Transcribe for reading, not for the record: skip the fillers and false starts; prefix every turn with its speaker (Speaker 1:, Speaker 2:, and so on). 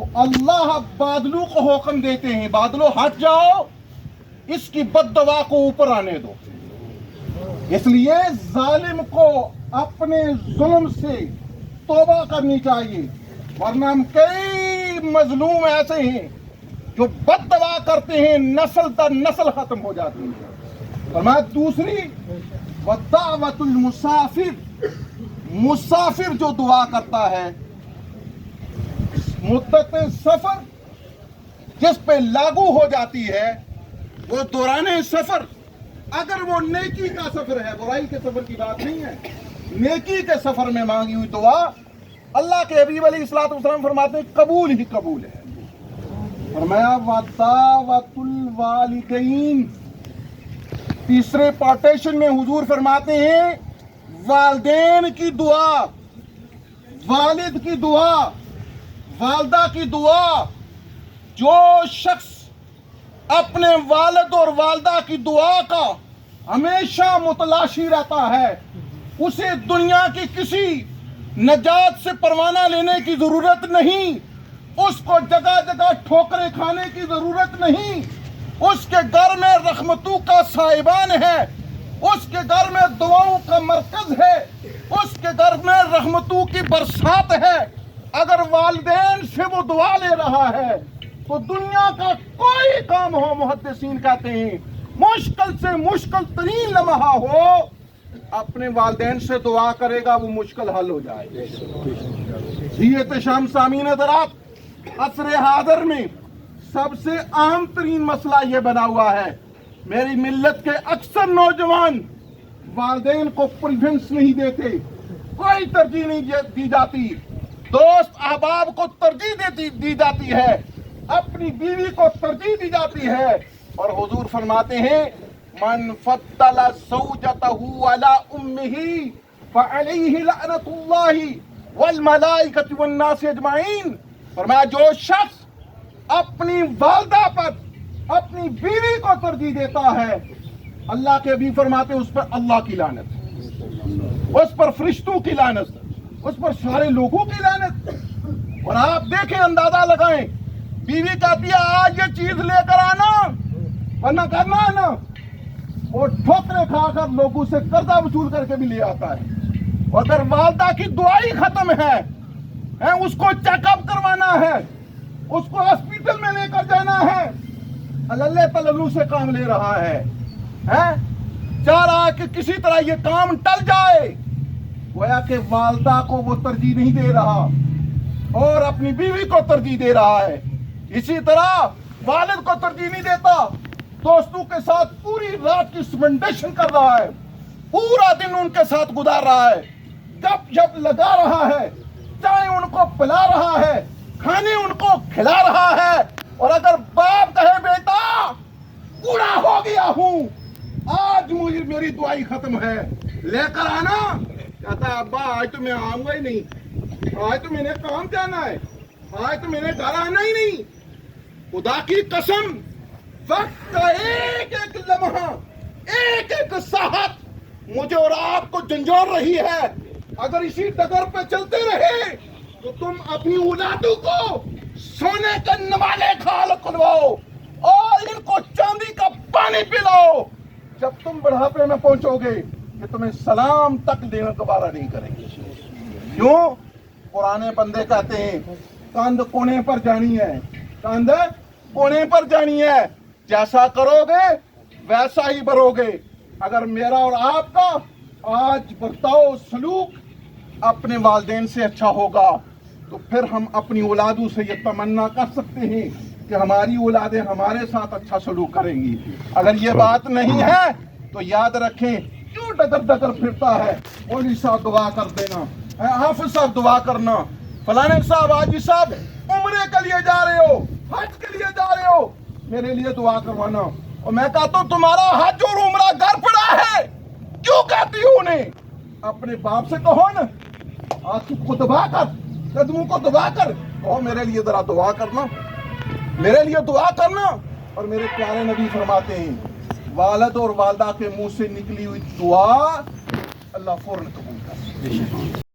Speaker 1: تو اللہ بادلوں کو حکم دیتے ہیں بادلوں ہٹ جاؤ، اس کی بد دعا کو اوپر آنے دو۔ اس لیے ظالم کو اپنے ظلم سے توبہ کرنی چاہیے، ورنہ ہم کئی مظلوم ایسے ہیں جو بد دعا کرتے ہیں، نسل در نسل ختم ہو جاتی ہے۔ فرمایا دوسری وَدَعْوَةُ الْمُسَافِرِ، مسافر جو دعا کرتا ہے، مدت سفر جس پہ لاگو ہو جاتی ہے، وہ دوران سفر اگر وہ نیکی کا سفر ہے، برائی کے سفر کی بات نہیں ہے، نیکی کے سفر میں مانگی ہوئی دعا اللہ کے حبیب علیہ الصلوۃ والسلام فرماتے ہیں قبول ہی قبول ہے۔ فرمایا وَدَعْوَةُ الْوَالِدَيْنِ، تیسرے پارٹیشن میں حضور فرماتے ہیں والدین کی دعا، والد کی دعا، والدہ کی دعا۔ جو شخص اپنے والد اور والدہ کی دعا کا ہمیشہ متلاشی رہتا ہے، اسے دنیا کی کسی نجات سے پروانہ لینے کی ضرورت نہیں، اس کو جگہ جگہ ٹھوکریں کھانے کی ضرورت نہیں، اس کے گھر میں رحمتوں کا سائبان ہے، اس کے گھر میں دعاؤں کا مرکز ہے، اس کے گھر میں رحمتوں کی برسات ہے۔ اگر والدین سے وہ دعا لے رہا ہے تو دنیا کا کوئی کام ہو، محدثین کہتے ہیں مشکل سے مشکل ترین لمحہ ہو، اپنے والدین سے دعا کرے گا وہ مشکل حل ہو جائے گا۔ جی احتشام سامعین حضرات، عصر حاضر میں سب سے عام ترین مسئلہ یہ بنا ہوا ہے، میری ملت کے اکثر نوجوان والدین کو پریفرنس نہیں دیتے، کوئی ترجیح نہیں دی جاتی، دوست احباب کو ترجیح دی جاتی ہے، اپنی بیوی کو ترجیح دی جاتی ہے، اور حضور فرماتے ہیں من فضل زوجته على امه فعليه لعنة الله والملائکۃ والناس اجمعین۔ فرمایا جو شخص اپنی والدہ پر اپنی بیوی کو ترجیح دیتا ہے، اللہ کے بھی فرماتے ہیں اس پر اللہ کی لعنت، اس پر فرشتوں کی لعنت، اس پر سارے لوگوں کی لعنت۔ اور آپ دیکھیں، اندازہ لگائیں، بیوی کہتی ہے آج یہ چیز لے کر آنا ورنہ کرنا ہے نا، اور ٹھوکریں کھا کر لوگوں سے قرضہ وصول کر کے بھی لے آتا ہے۔ اگر والدہ کی دعائی ختم ہے، اس کو چیک اپ کروانا ہے، اس کو ہاسپٹل میں لے کر جانا ہے، اللہ تعالیٰ سے کام لے رہا ہے، چاہ رہا ہے کہ کسی طرح یہ کام ٹل جائے، گویا کہ والدہ کو وہ ترجیح نہیں دے رہا اور اپنی بیوی کو ترجیح دے رہا ہے۔ اسی طرح والد کو ترجیح نہیں دیتا، دوستوں کے ساتھ پوری رات کی اسپینڈیشن کر رہا ہے، پورا دن ان کے ساتھ گزار رہا ہے، گپ شپ لگا رہا ہے، چائے ان کو پلا رہا ہے، کھانے ان کو کھلا رہا ہے، اور اگر باپ کہے بیٹا بوڑھا ہو گیا ہوں، آج مجھے میری دعائی ختم ہے، لے کر آنا، کہتا ہے ابا آج تو میں آؤں گا ہی نہیں، آج تو میں نے کام جانا ہے، آج تو میں نے گھر آنا ہی نہیں۔ خدا کی قسم، وقت کا ایک ایک لمحہ، ایک ایک ساعت مجھے اور آپ کو جھنجھوڑ رہی ہے۔ اگر اسی ڈگر پہ چلتے رہے تو تم اپنی اولادوں کو سونے کے نوالے کھال کھلواؤ اور ان کو چاندی کا پانی پلاؤ، جب تم بڑھاپے میں پہنچو گے کہ تمہیں سلام تک دینا دوبارہ نہیں کریں گے۔ کیوں؟ پرانے بندے کہتے ہیں کاند کونے پر جانی ہے، کاند کونے پر جانی ہے، جیسا کرو گے ویسا ہی بھرو گے۔ اگر میرا اور آپ کا آج برتاؤ سلوک اپنے والدین سے اچھا ہوگا تو پھر ہم اپنی اولادوں سے یہ تمنا کر سکتے ہیں کہ ہماری اولادیں ہمارے ساتھ اچھا سلوک کریں گی۔ اگر یہ بات نہیں ہے تو یاد رکھیں کیوں ڈگر ڈگر پھرتا ہے، مولوی صاحب دعا کر دینا، حافظ صاحب دعا کرنا، فلانے صاحب حاجی صاحب عمرے کے لیے جا رہے ہو، حج کے لیے جا رہے ہو، میرے لیے دعا کروانا۔ اور میں کہتا ہوں تمہارا حج اور عمرہ گھر پڑا ہے، کیوں کہتی ہوں انہیں؟ اپنے باپ سے کہو نا، آنکھوں کو دبا کر، قدموں کو دبا کر کہو میرے لیے ذرا دعا کرنا، میرے لیے دعا کرنا۔ اور میرے پیارے نبی فرماتے ہیں والد اور والدہ کے منہ سے نکلی ہوئی دعا اللہ فوراً قبول کرتا ہے۔